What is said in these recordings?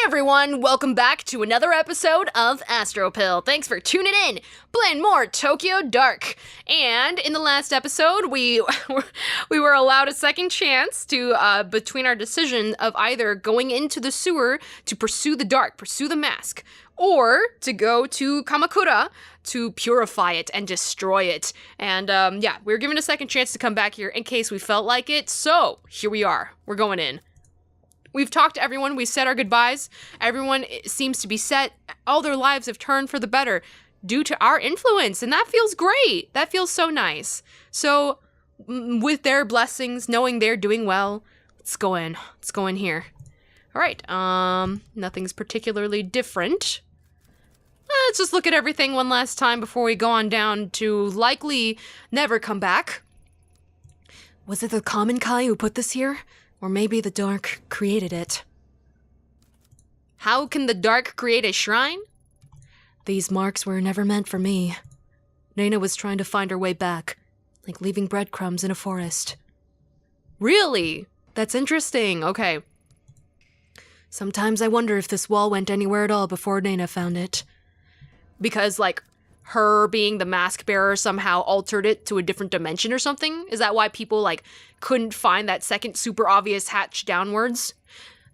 Everyone, welcome back to another episode of Astropill. Thanks for tuning in. Playing more Tokyo Dark. And in the last episode, we were allowed a second chance to between our decision of either going into the sewer to pursue the dark, pursue the mask, or to go to Kamakura to purify it and destroy it. And yeah, we were given a second chance to come back here in case we felt like it. So here we are. We're going in. We've talked to everyone, we said our goodbyes, everyone seems to be set, all their lives have turned for the better due to our influence, and that feels great, that feels so nice. So, with their blessings, knowing they're doing well, let's go in here. Alright, nothing's particularly different. Let's just look at everything one last time before we go on down to likely never come back. Was it the common Kai who put this here? Or maybe the dark created it. How can the dark create a shrine? These marks were never meant for me. Reina was trying to find her way back, like leaving breadcrumbs in a forest. Really? That's interesting, okay. Sometimes I wonder if this wall went anywhere at all before Reina found it. Because, like, her being the mask bearer somehow altered it to a different dimension or something? Is that why people, like, couldn't find that second super obvious hatch downwards?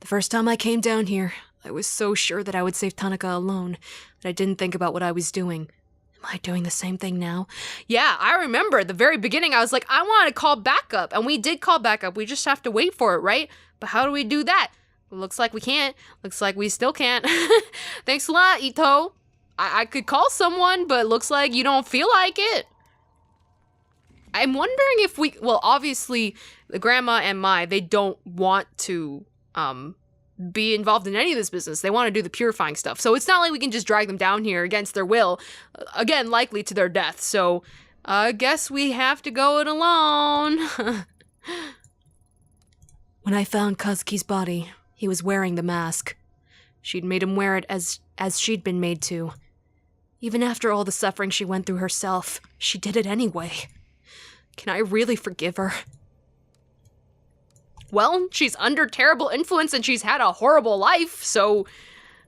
The first time I came down here, I was so sure that I would save Tanaka alone that I didn't think about what I was doing. Am I doing the same thing now? Yeah, I remember at the very beginning I was like, I want to call backup, and we did call backup. We just have to wait for it, right? But how do we do that? Looks like we can't. Looks like we still can't. Thanks a lot, Ito. I could call someone, but it looks like you don't feel like it. I'm wondering if we, well, obviously, the grandma and Mai, they don't want to be involved in any of this business. They want to do the purifying stuff. So it's not like we can just drag them down here against their will. Again, likely to their death. So I guess we have to go it alone. When I found Kazuki's body, he was wearing the mask. She'd made him wear it as she'd been made to. Even after all the suffering she went through herself, she did it anyway. Can I really forgive her? Well, she's under terrible influence and she's had a horrible life, so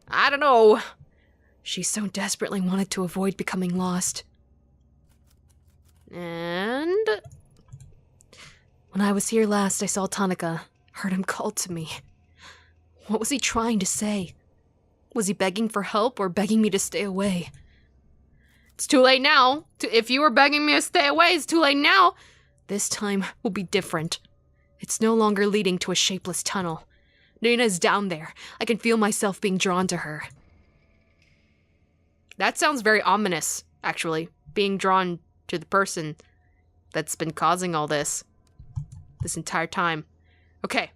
I don't know. She so desperately wanted to avoid becoming lost. And when I was here last, I saw Tanaka, heard him call to me. What was he trying to say? Was he begging for help or begging me to stay away? It's too late now. If you were begging me to stay away, it's too late now. This time will be different. It's no longer leading to a shapeless tunnel. Reina's down there. I can feel myself being drawn to her. That sounds very ominous, actually. Being drawn to the person that's been causing all this entire time. Okay.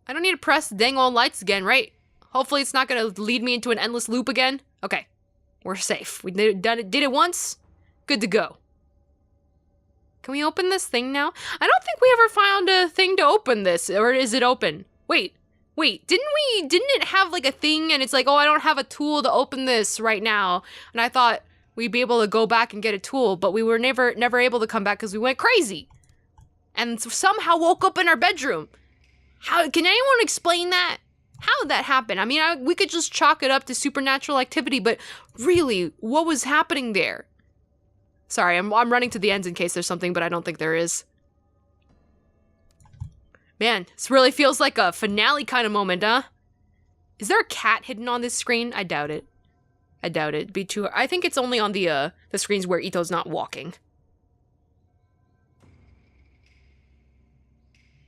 I don't need to press the dang old lights again, right? Hopefully it's not going to lead me into an endless loop again. Okay. We're safe. We did it once. Good to go. Can we open this thing now? I don't think we ever found a thing to open this. Or is it open? Wait. Didn't it have like a thing and it's like, oh, I don't have a tool to open this right now. And I thought we'd be able to go back and get a tool, but we were never able to come back because we went crazy. And somehow woke up in our bedroom. How, can anyone explain that? How did that happen? I mean, we could just chalk it up to supernatural activity, but really, what was happening there? Sorry, I'm running to the ends in case there's something, but I don't think there is. Man, this really feels like a finale kind of moment, huh? Is there a cat hidden on this screen? I doubt it. I think it's only on the screens where Ito's not walking.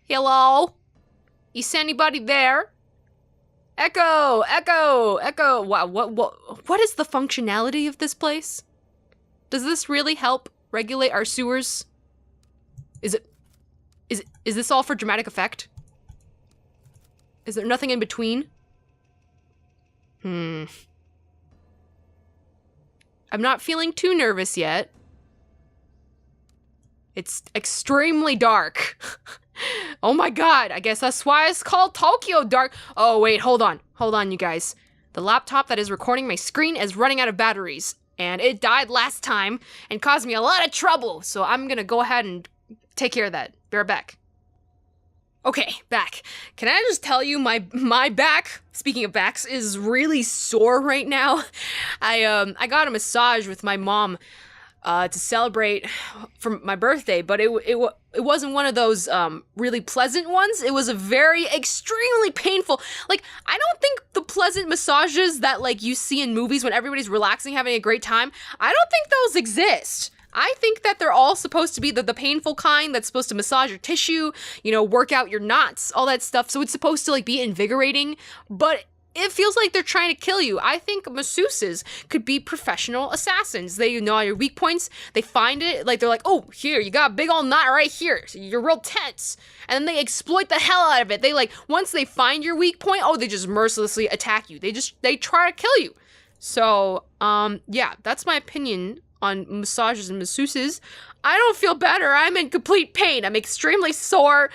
Hello? Is anybody there? Echo! Wow, what is the functionality of this place? Does this really help regulate our sewers? Is this all for dramatic effect? Is there nothing in between? I'm not feeling too nervous yet. It's extremely dark. Oh my god, I guess that's why it's called Tokyo Dark. Oh wait, hold on, you guys. The laptop that is recording my screen is running out of batteries, and it died last time and caused me a lot of trouble, so I'm gonna go ahead and take care of that. Be right back. Okay, back. Can I just tell you my back, speaking of backs, is really sore right now. I got a massage with my mom to celebrate for my birthday, but it wasn't one of those really pleasant ones. It was a very extremely painful. Like, I don't think the pleasant massages that like you see in movies when everybody's relaxing, having a great time, I don't think those exist. I think that they're all supposed to be the painful kind that's supposed to massage your tissue, you know, work out your knots, all that stuff. So it's supposed to like be invigorating, but it feels like they're trying to kill you. I think masseuses could be professional assassins. They know all your weak points. They find it, like they're like, oh, here, you got a big old knot right here. So you're real tense. And then they exploit the hell out of it. They like, once they find your weak point, oh, they just mercilessly attack you. They try to kill you. So, yeah, that's my opinion on massages and masseuses. I don't feel better. I'm in complete pain. I'm extremely sore.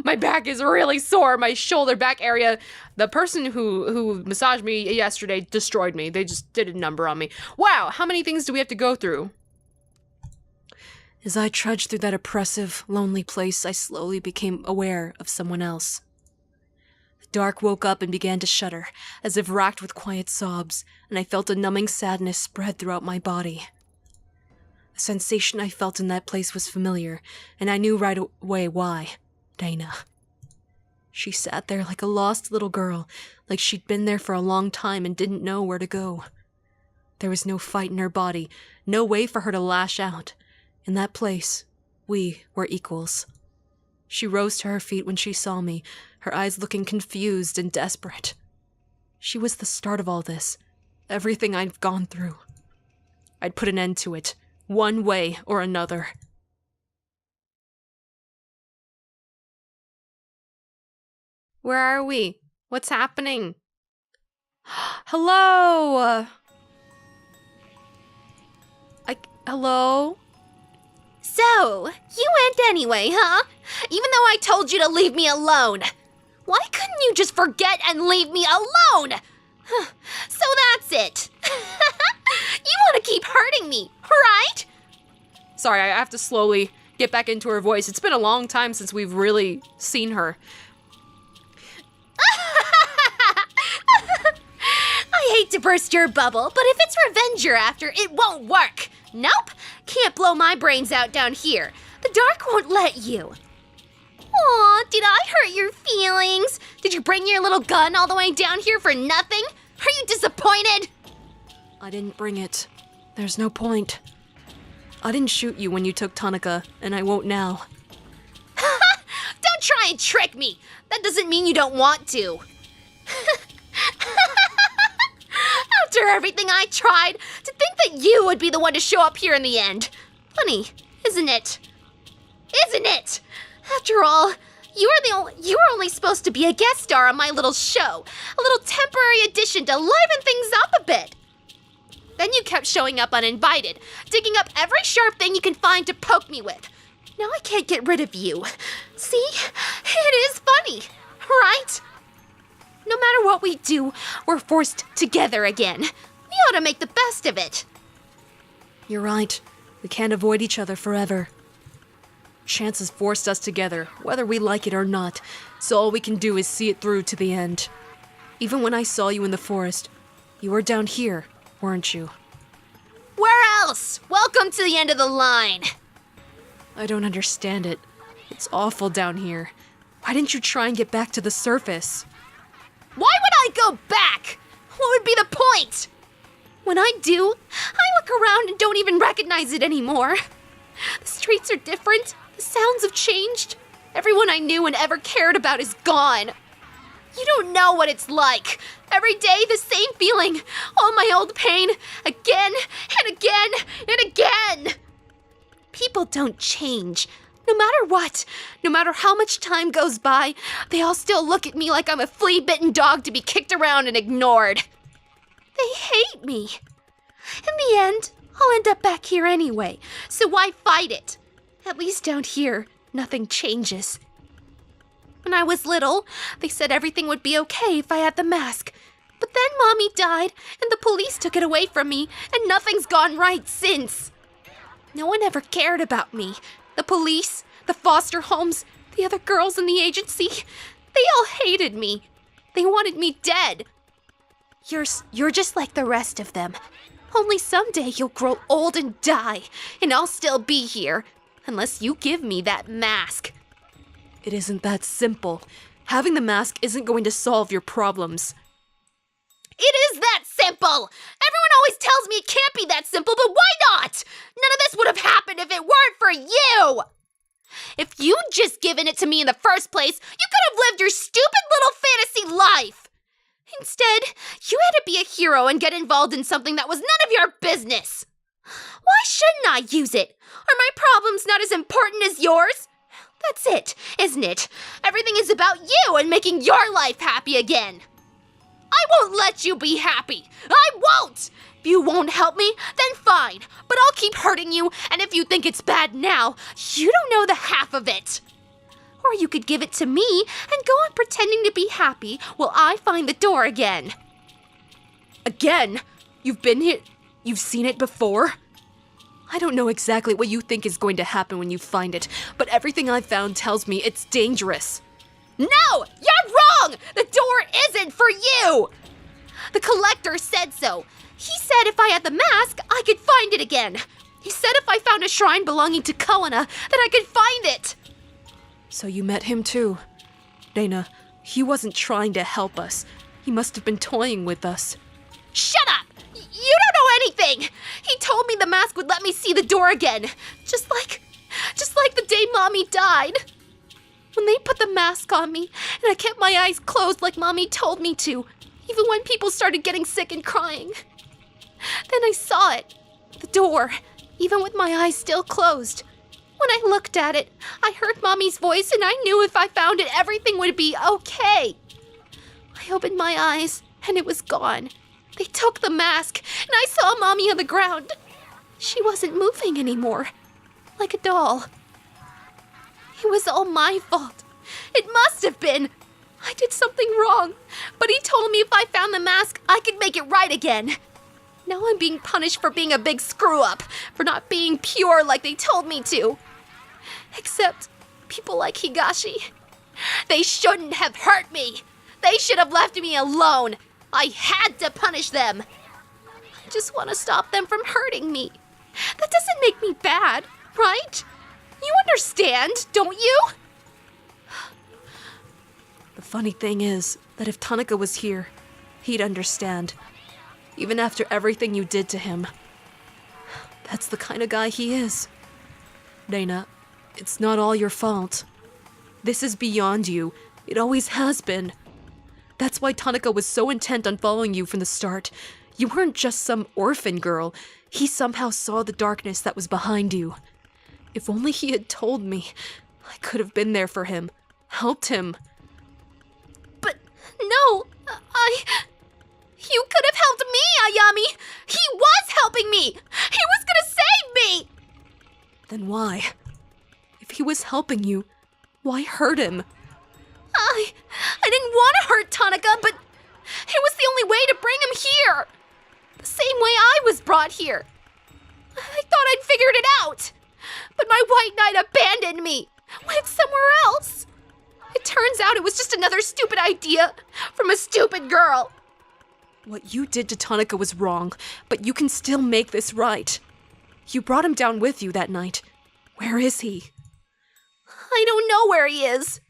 My back is really sore. My shoulder back area. The person who massaged me yesterday destroyed me. They just did a number on me. Wow, how many things do we have to go through? As I trudged through that oppressive, lonely place, I slowly became aware of someone else. The dark woke up and began to shudder, as if racked with quiet sobs, and I felt a numbing sadness spread throughout my body. The sensation I felt in that place was familiar, and I knew right away why. Reina. She sat there like a lost little girl, like she'd been there for a long time and didn't know where to go. There was no fight in her body, no way for her to lash out. In that place, we were equals. She rose to her feet when she saw me, her eyes looking confused and desperate. She was the start of all this, everything I'd gone through. I'd put an end to it, one way or another. Where are we? What's happening? Hello? Hello? So, you went anyway, huh? Even though I told you to leave me alone. Why couldn't you just forget and leave me alone? So that's it. You want to keep hurting me, right? Sorry, I have to slowly get back into her voice. It's been a long time since we've really seen her. I hate to burst your bubble, but if it's revenge you're after, it won't work. Nope, can't blow my brains out down here. The dark won't let you. Aw, did I hurt your feelings? Did you bring your little gun all the way down here for nothing? Are you disappointed? I didn't bring it. There's no point. I didn't shoot you when you took Tanaka, and I won't now. Don't try and trick me. That doesn't mean you don't want to. After everything I tried, to think that you would be the one to show up here in the end. Funny, isn't it? Isn't it? After all, you were only supposed to be a guest star on my little show, a little temporary addition to liven things up a bit. Then you kept showing up uninvited, digging up every sharp thing you can find to poke me with. Now I can't get rid of you. See? It is funny, right? No matter what we do, we're forced together again. We ought to make the best of it. You're right. We can't avoid each other forever. Chance has forced us together, whether we like it or not, so all we can do is see it through to the end. Even when I saw you in the forest, you were down here, weren't you? Where else? Welcome to the end of the line. I don't understand it. It's awful down here. Why didn't you try and get back to the surface? Why would I go back? What would be the point? When I do, I look around and don't even recognize it anymore. The streets are different. The sounds have changed. Everyone I knew and ever cared about is gone. You don't know what it's like. Every day, the same feeling. All my old pain. Again and again and again. People don't change. No matter what, no matter how much time goes by, they all still look at me like I'm a flea-bitten dog to be kicked around and ignored. They hate me. In the end, I'll end up back here anyway, so why fight it? At least down here, nothing changes. When I was little, they said everything would be okay if I had the mask. But then Mommy died, and the police took it away from me, and nothing's gone right since. No one ever cared about me. The police, the foster homes, the other girls in the agency, they all hated me. They wanted me dead. You're just like the rest of them. Only someday you'll grow old and die, and I'll still be here, unless you give me that mask. It isn't that simple. Having the mask isn't going to solve your problems. It is that simple! Everyone always tells me it can't be that simple, but why not? None of this would have happened if it weren't for you! If you'd just given it to me in the first place, you could have lived your stupid little fantasy life! Instead, you had to be a hero and get involved in something that was none of your business. Why shouldn't I use it? Are my problems not as important as yours? That's it, isn't it? Everything is about you and making your life happy again. I won't let you be happy. I won't! If you won't help me, then fine. But I'll keep hurting you, and if you think it's bad now, you don't know the half of it. Or you could give it to me and go on pretending to be happy while I find the door again. Again? You've been here? You've seen it before? I don't know exactly what you think is going to happen when you find it, but everything I've found tells me it's dangerous. No! You're wrong! The door isn't for you! The collector said so. He said if I had the mask, I could find it again. He said if I found a shrine belonging to Koana, that I could find it. So you met him too. Reina, he wasn't trying to help us. He must have been toying with us. Shut up! You don't know anything! He told me the mask would let me see the door again. Just like the day Mommy died. When they put the mask on me, and I kept my eyes closed like Mommy told me to, even when people started getting sick and crying. Then I saw it, the door, even with my eyes still closed. When I looked at it, I heard Mommy's voice and I knew if I found it, everything would be okay. I opened my eyes and it was gone. They took the mask and I saw Mommy on the ground. She wasn't moving anymore, like a doll. It was all my fault. It must have been. I did something wrong, but he told me if I found the mask, I could make it right again. Now I'm being punished for being a big screw-up, for not being pure like they told me to. Except people like Higashi. They shouldn't have hurt me. They should have left me alone. I had to punish them. I just want to stop them from hurting me. That doesn't make me bad, right? You understand, don't you? The funny thing is that if Tanaka was here, he'd understand. Even after everything you did to him. That's the kind of guy he is. Reina, it's not all your fault. This is beyond you. It always has been. That's why Tanaka was so intent on following you from the start. You weren't just some orphan girl. He somehow saw the darkness that was behind you. If only he had told me, I could have been there for him, helped him. But no, You could have helped me, Ayami! He was helping me! He was gonna save me! Then why? If he was helping you, why hurt him? I didn't want to hurt Tanaka, but it was the only way to bring him here. The same way I was brought here. I thought I'd figured it out. But my white knight abandoned me, went somewhere else. It turns out it was just another stupid idea from a stupid girl. What you did to Tanaka was wrong, but you can still make this right. You brought him down with you that night. Where is he? I don't know where he is.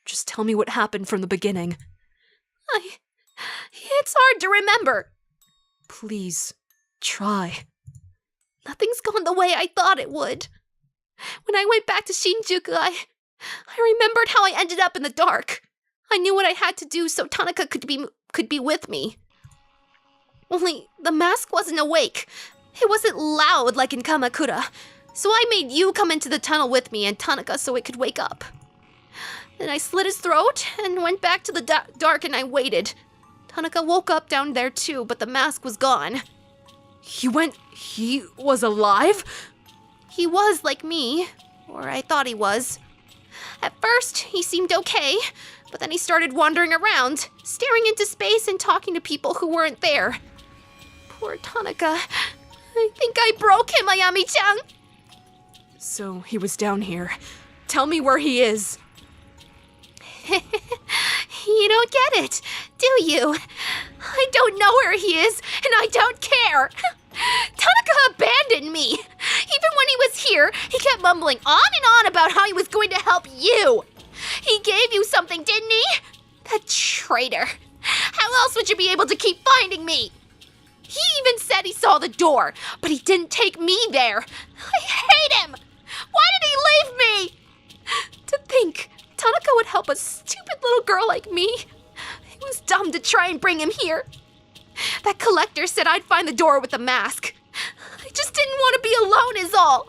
Just tell me what happened from the beginning. It's hard to remember. Please, try. Nothing's gone the way I thought it would. When I went back to Shinjuku, I remembered how I ended up in the dark. I knew what I had to do so Tanaka could be with me. Only the mask wasn't awake. It wasn't loud like in Kamakura. So I made you come into the tunnel with me and Tanaka so it could wake up. Then I slit his throat and went back to the dark and I waited. Tanaka woke up down there too, but the mask was gone. He was alive? He was like me, or I thought he was. At first, he seemed okay, but then he started wandering around, staring into space and talking to people who weren't there. Poor Tanaka. I think I broke him, Ayami-chan. So he was down here. Tell me where he is. You don't get it, do you? I don't know where he is, and I don't care. Tanaka abandoned me. Even when he was here, he kept mumbling on and on about how he was going to help you. He gave you something, didn't he? That traitor. How else would you be able to keep finding me? He even said he saw the door, but he didn't take me there. I hate him. Why did he leave me? To think Tanaka would help a stupid little girl like me. It was dumb to try and bring him here. That collector said I'd find the door with the mask. I just didn't want to be alone is all.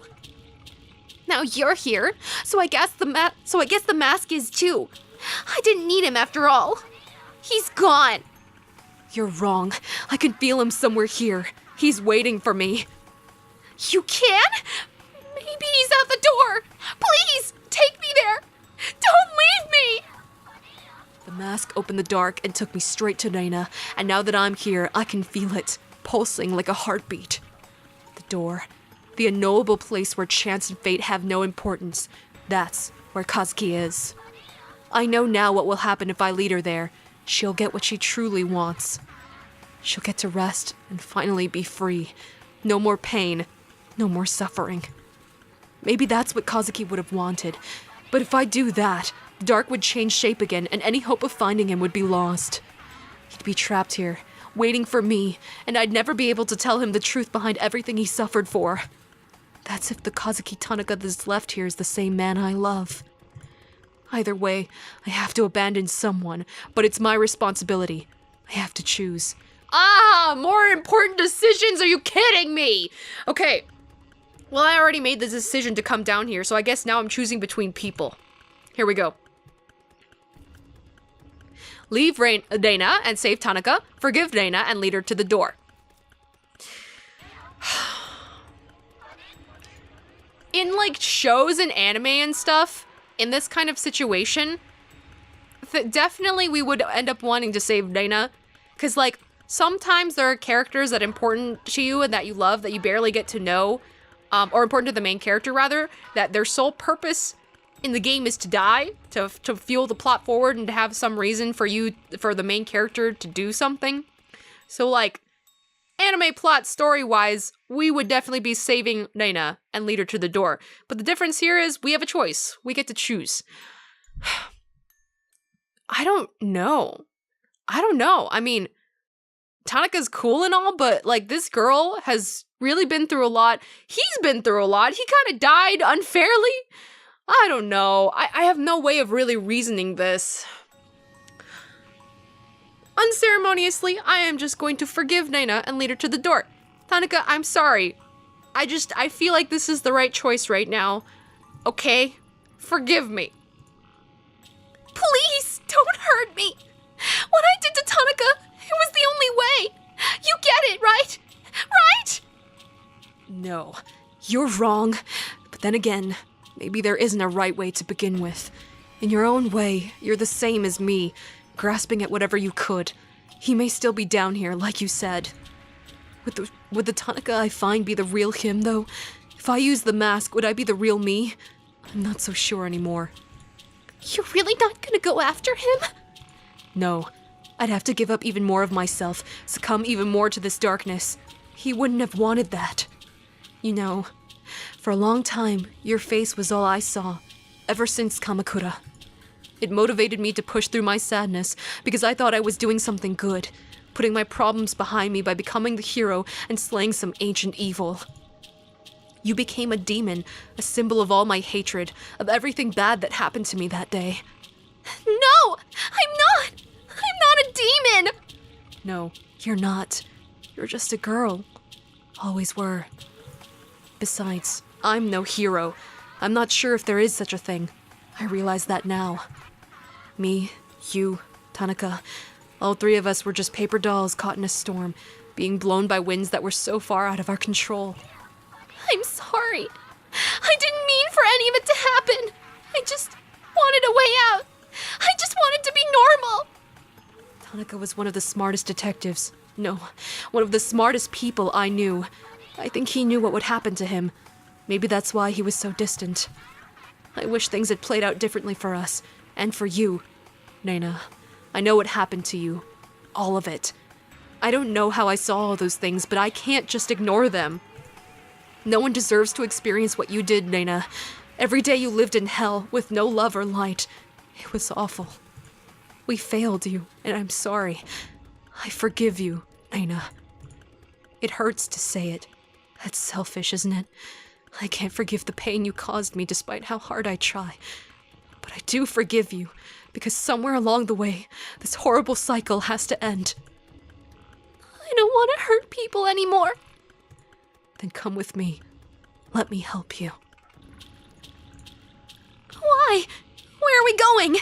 Now you're here, so I guess the mask is too. I didn't need him after all. He's gone. You're wrong. I can feel him somewhere here. He's waiting for me. You can? Maybe he's at the door. Please, take me there. Don't leave me. The mask opened the dark and took me straight to Reina, and now that I'm here, I can feel it, pulsing like a heartbeat. The door, the unknowable place where chance and fate have no importance, that's where Kazuki is. I know now what will happen if I lead her there. She'll get what she truly wants. She'll get to rest and finally be free. No more pain, no more suffering. Maybe that's what Kazuki would have wanted, but if I do that, Dark would change shape again, and any hope of finding him would be lost. He'd be trapped here, waiting for me, and I'd never be able to tell him the truth behind everything he suffered for. That's if the Kazuki Tanaka that's left here is the same man I love. Either way, I have to abandon someone, but it's my responsibility. I have to choose. More important decisions? Are you kidding me? Okay. Well, I already made the decision to come down here, so I guess now I'm choosing between people. Here we go. Leave Reina and save Tanaka. Forgive Reina and lead her to the door. In like shows and anime and stuff, in this kind of situation, definitely we would end up wanting to save Reina. Because like sometimes there are characters that are important to you and that you love that you barely get to know, or important to the main character rather, that their sole purpose in the game is to die, to fuel the plot forward and to have some reason for the main character to do something. So like, anime plot story-wise, we would definitely be saving Reina and lead her to the door. But the difference here is we have a choice. We get to choose. I don't know. I mean, Tanaka's cool and all, but like this girl has really been through a lot. He's been through a lot. He kind of died unfairly. I don't know. I have no way of really reasoning this. Unceremoniously, I am just going to forgive Reina and lead her to the door. Tanaka, I'm sorry. I feel like this is the right choice right now. Okay? Forgive me. Please, don't hurt me. What I did to Tanaka, it was the only way. You get it, right? Right? No, you're wrong. But then again, maybe there isn't a right way to begin with. In your own way, you're the same as me, grasping at whatever you could. He may still be down here, like you said. Would the Tanaka I find be the real him, though? If I use the mask, would I be the real me? I'm not so sure anymore. You're really not gonna go after him? No. I'd have to give up even more of myself, succumb even more to this darkness. He wouldn't have wanted that. You know, for a long time, your face was all I saw, ever since Kamakura. It motivated me to push through my sadness because I thought I was doing something good, putting my problems behind me by becoming the hero and slaying some ancient evil. You became a demon, a symbol of all my hatred, of everything bad that happened to me that day. No! I'm not! I'm not a demon! No, you're not. You're just a girl. Always were. Besides, I'm no hero. I'm not sure if there is such a thing. I realize that now. Me, you, Tanaka, all three of us were just paper dolls caught in a storm, being blown by winds that were so far out of our control. I'm sorry. I didn't mean for any of it to happen. I just wanted a way out. I just wanted to be normal. Tanaka was one of the smartest detectives. No, one of the smartest people I knew. I think he knew what would happen to him. Maybe that's why he was so distant. I wish things had played out differently for us, and for you, Reina. I know what happened to you. All of it. I don't know how I saw all those things, but I can't just ignore them. No one deserves to experience what you did, Reina. Every day you lived in hell, with no love or light. It was awful. We failed you, and I'm sorry. I forgive you, Reina. It hurts to say it. That's selfish, isn't it? I can't forgive the pain you caused me despite how hard I try. But I do forgive you, because somewhere along the way, this horrible cycle has to end. I don't want to hurt people anymore. Then come with me. Let me help you. Why? Where are we going?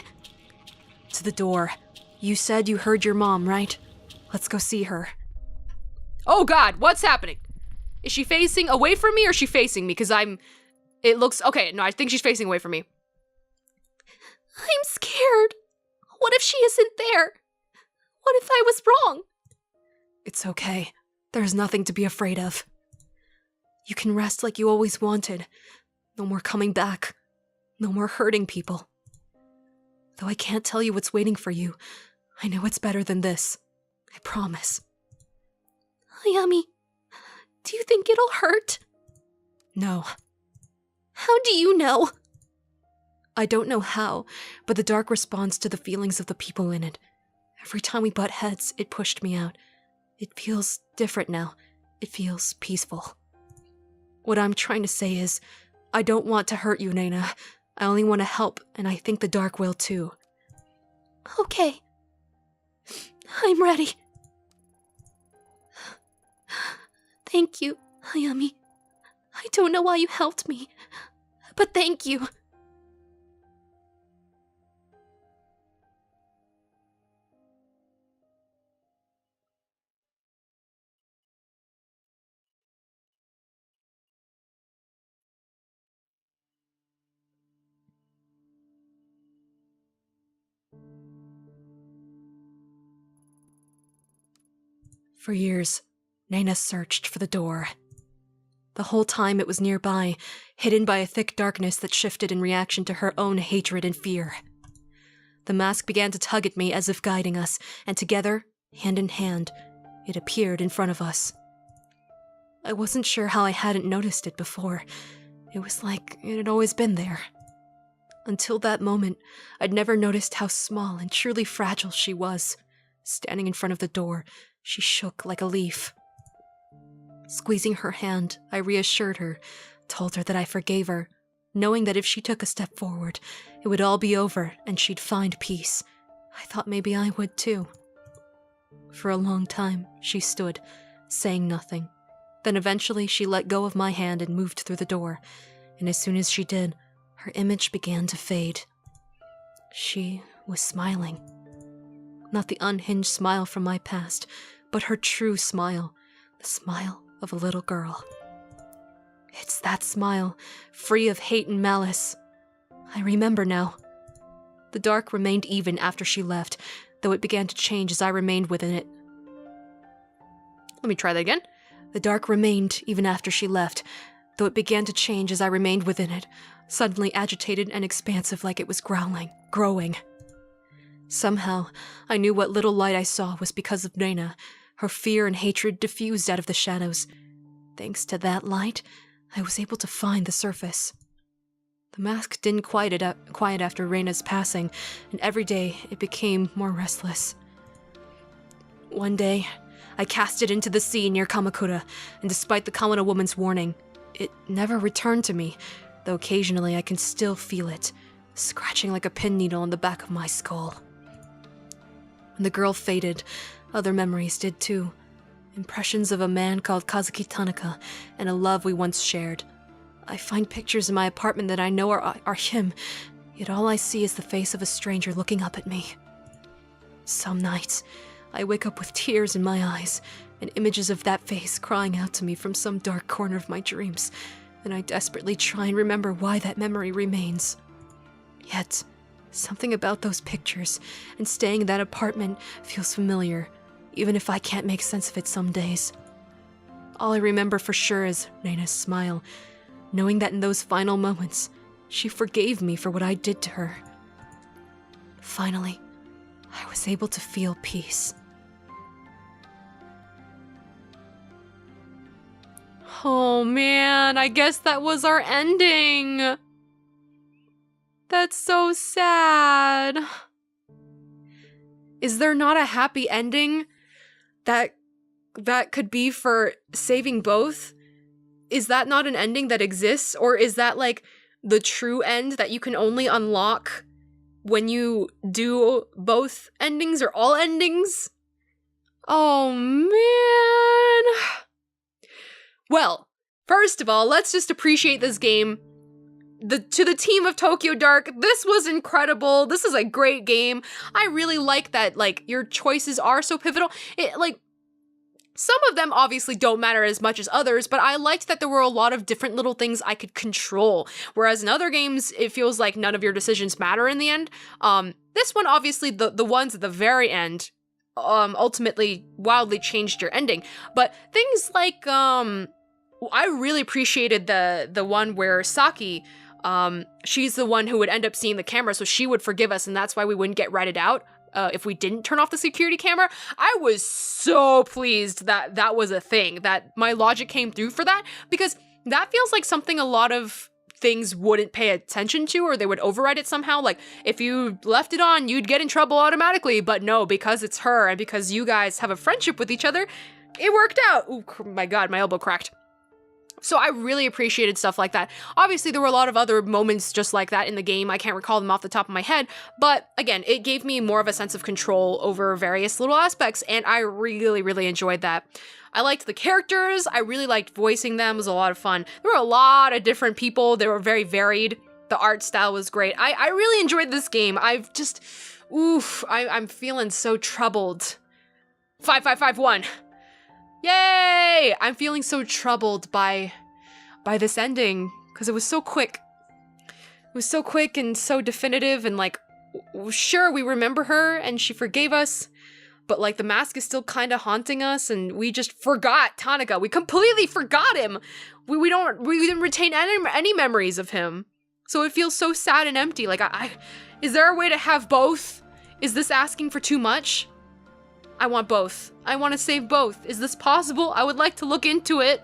To the door. You said you heard your mom, right? Let's go see her. Oh God, what's happening? Is she facing away from me or is she facing me? Because it looks, okay, no, I think she's facing away from me. I'm scared. What if she isn't there? What if I was wrong? It's okay. There's nothing to be afraid of. You can rest like you always wanted. No more coming back. No more hurting people. Though I can't tell you what's waiting for you, I know it's better than this. I promise. Ayami, do you think it'll hurt? No. How do you know? I don't know how, but the dark responds to the feelings of the people in it. Every time we butt heads, it pushed me out. It feels different now. It feels peaceful. What I'm trying to say is, I don't want to hurt you, Reina. I only want to help, and I think the dark will too. Okay. I'm ready. Thank you, Ayami. I don't know why you helped me, but thank you. For years, Reina searched for the door. The whole time it was nearby, hidden by a thick darkness that shifted in reaction to her own hatred and fear. The mask began to tug at me as if guiding us, and together, hand in hand, it appeared in front of us. I wasn't sure how I hadn't noticed it before. It was like it had always been there. Until that moment, I'd never noticed how small and truly fragile she was. Standing in front of the door, she shook like a leaf. Squeezing her hand, I reassured her, told her that I forgave her, knowing that if she took a step forward, it would all be over and she'd find peace. I thought maybe I would too. For a long time, she stood, saying nothing. Then eventually she let go of my hand and moved through the door, and as soon as she did, her image began to fade. She was smiling. Not the unhinged smile from my past, but her true smile, the smile of a little girl. It's that smile, free of hate and malice. I remember now. The dark remained even after she left, though it began to change as I remained within it. Let me try that again. The dark remained even after she left, though it began to change as I remained within it, suddenly agitated and expansive like it was growing. Somehow, I knew what little light I saw was because of Reina. Her fear and hatred diffused out of the shadows. Thanks to that light, I was able to find the surface. The mask didn't quiet after Reina's passing, and every day it became more restless. One day, I cast it into the sea near Kamakura, and despite the Kamina woman's warning, it never returned to me, though occasionally I can still feel it, scratching like a pin needle on the back of my skull. When the girl faded, other memories did too. Impressions of a man called Kazuki Tanaka and a love we once shared. I find pictures in my apartment that I know are him, yet all I see is the face of a stranger looking up at me. Some nights, I wake up with tears in my eyes and images of that face crying out to me from some dark corner of my dreams, and I desperately try and remember why that memory remains. Yet, something about those pictures and staying in that apartment feels familiar, even if I can't make sense of it some days. All I remember for sure is Reina's smile, knowing that in those final moments, she forgave me for what I did to her. Finally, I was able to feel peace. Oh man, I guess that was our ending. That's so sad. Is there not a happy ending that could be for saving both? Is that not an ending that exists? Or is that like the true end that you can only unlock when you do both endings or all endings? Oh man. Well, first of all, let's just appreciate this game. To the team of Tokyo Dark, this was incredible. This is a great game. I really like that, like, your choices are so pivotal. Some of them obviously don't matter as much as others, but I liked that there were a lot of different little things I could control. Whereas in other games, it feels like none of your decisions matter in the end. This one, obviously, the ones at the very end, ultimately wildly changed your ending. But things like, I really appreciated the one where Saki, she's the one who would end up seeing the camera, so she would forgive us, and that's why we wouldn't get ratted out if we didn't turn off the security camera. I was so pleased that that was a thing, that my logic came through for that, because that feels like something a lot of things wouldn't pay attention to, or they would override it somehow. Like, if you left it on, you'd get in trouble automatically, but no, because it's her, and because you guys have a friendship with each other, it worked out. Oh my god, my elbow cracked. So I really appreciated stuff like that. Obviously, there were a lot of other moments just like that in the game. I can't recall them off the top of my head, but again, it gave me more of a sense of control over various little aspects, and I really, really enjoyed that. I liked the characters. I really liked voicing them. It was a lot of fun. There were a lot of different people. They were very varied. The art style was great. I really enjoyed this game. I've just, I'm feeling so troubled. 5551. Yay! I'm feeling so troubled by this ending, because it was so quick. It was so quick and so definitive, and like, sure, we remember her and she forgave us, but like the mask is still kind of haunting us, and we just forgot Tanaka. We completely forgot him. We didn't retain any memories of him. So it feels so sad and empty. Like, is there a way to have both? Is this asking for too much? I want both. I want to save both. Is this possible? I would like to look into it.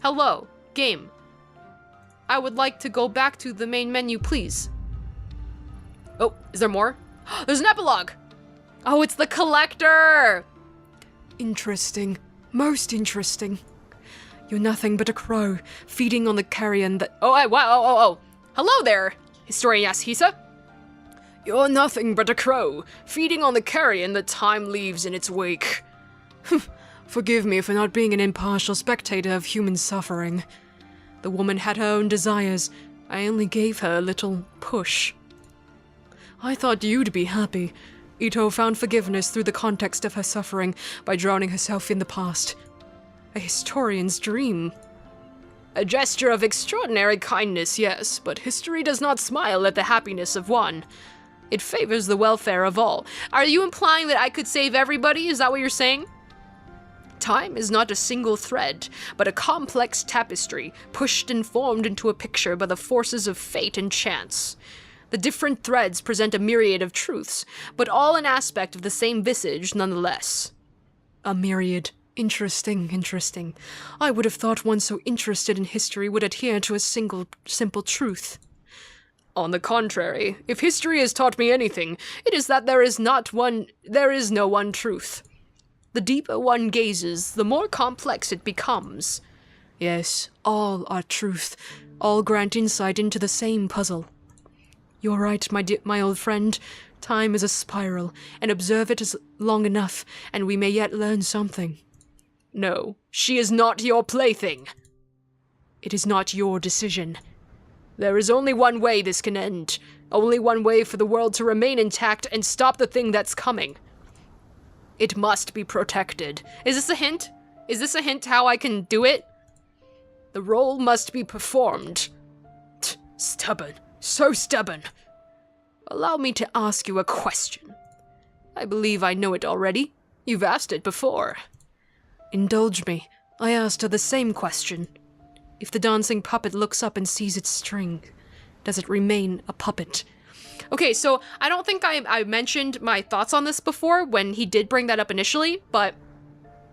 Hello, game. I would like to go back to the main menu, please. Oh, is there more? There's an epilogue! Oh, it's the collector! Interesting. Most interesting. You're nothing but a crow, feeding on the carrion that— Oh. Hello there, Historian Yasuhisa. You're nothing but a crow, feeding on the carrion that time leaves in its wake. Forgive me for not being an impartial spectator of human suffering. The woman had her own desires. I only gave her a little push. I thought you'd be happy. Ito found forgiveness through the context of her suffering by drowning herself in the past. A historian's dream. A gesture of extraordinary kindness, yes, but history does not smile at the happiness of one. It favors the welfare of all. Are you implying that I could save everybody? Is that what you're saying? Time is not a single thread, but a complex tapestry, pushed and formed into a picture by the forces of fate and chance. The different threads present a myriad of truths, but all an aspect of the same visage nonetheless. A myriad. Interesting. I would have thought one so interested in history would adhere to a single, simple truth. On the contrary, if history has taught me anything, it is that there is no one truth. The deeper one gazes, the more complex it becomes. Yes, all are truth. All grant insight into the same puzzle. You're right, my old friend. Time is a spiral, and observe it as long enough, and we may yet learn something. No, she is not your plaything. It is not your decision. There is only one way this can end. Only one way for the world to remain intact and stop the thing that's coming. It must be protected. Is this a hint? Is this a hint how I can do it? The role must be performed. Stubborn. So stubborn. Allow me to ask you a question. I believe I know it already. You've asked it before. Indulge me. I asked her the same question. If the dancing puppet looks up and sees its string, does it remain a puppet? Okay, so I don't think I mentioned my thoughts on this before when he did bring that up initially, but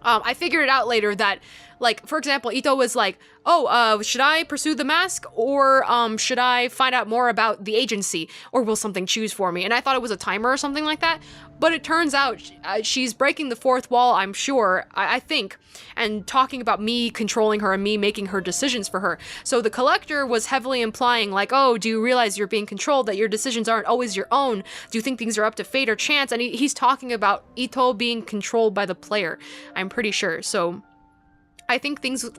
I figured it out later that, like, for example, Ito was like, oh, should I pursue the mask, or should I find out more about the agency, or will something choose for me? And I thought it was a timer or something like that, but it turns out she's breaking the fourth wall, I'm sure, I think, and talking about me controlling her and me making her decisions for her. So the collector was heavily implying, like, oh, do you realize you're being controlled, that your decisions aren't always your own? Do you think things are up to fate or chance? And he's talking about Ito being controlled by the player, I'm pretty sure. So I think things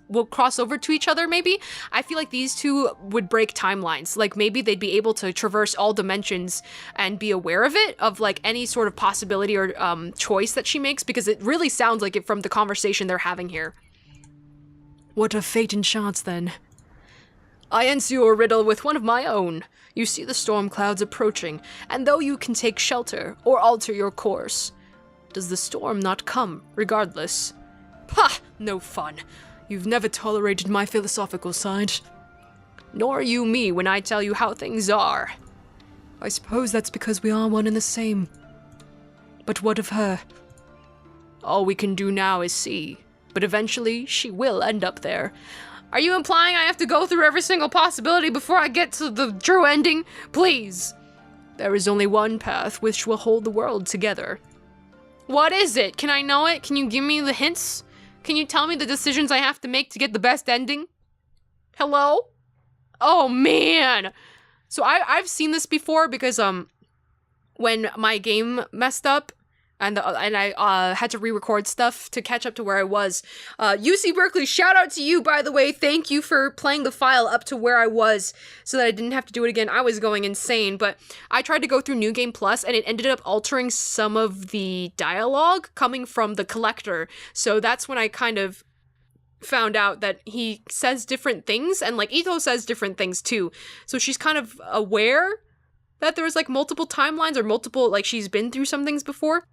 will cross over to each other, maybe. I feel like these two would break timelines. Like, maybe they'd be able to traverse all dimensions and be aware of it, of, like, any sort of possibility or choice that she makes, because it really sounds like it from the conversation they're having here. What of fate and chance, then? I answer your riddle with one of my own. You see the storm clouds approaching, and though you can take shelter or alter your course, does the storm not come regardless? Ha! No fun. You've never tolerated my philosophical side. Nor you me when I tell you how things are. I suppose that's because we are one and the same. But what of her? All we can do now is see, but eventually she will end up there. Are you implying I have to go through every single possibility before I get to the true ending? Please. There is only one path which will hold the world together. What is it? Can I know it? Can you give me the hints? Can you tell me the decisions I have to make to get the best ending? Hello? Oh, man. So I've seen this before because when my game messed up and I had to re-record stuff to catch up to where I was. UC Berkeley, shout out to you, by the way. Thank you for playing the file up to where I was so that I didn't have to do it again. I was going insane, but I tried to go through New Game Plus and it ended up altering some of the dialogue coming from the collector. So that's when I kind of found out that he says different things, and like Ito says different things too. So she's kind of aware that there was like multiple timelines or multiple, like she's been through some things before.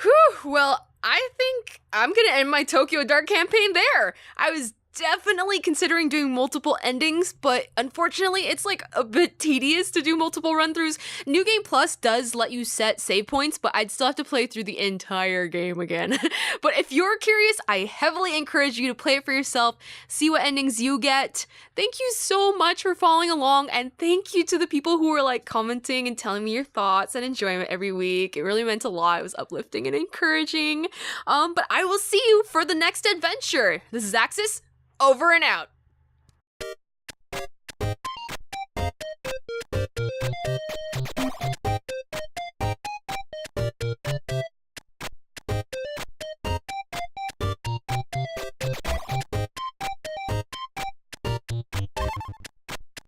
Whew, well, I think I'm gonna end my Tokyo Dark campaign there. I was definitely considering doing multiple endings, but unfortunately it's like a bit tedious to do multiple run-throughs. New Game Plus does let you set save points, but I'd still have to play through the entire game again. But if you're curious, I heavily encourage you to play it for yourself, see what endings you get. Thank you so much for following along, and thank you to the people who were like commenting and telling me your thoughts and enjoyment every week. It really meant a lot. It was uplifting and encouraging. But I will see you for the next adventure. This is Axis. Over and out.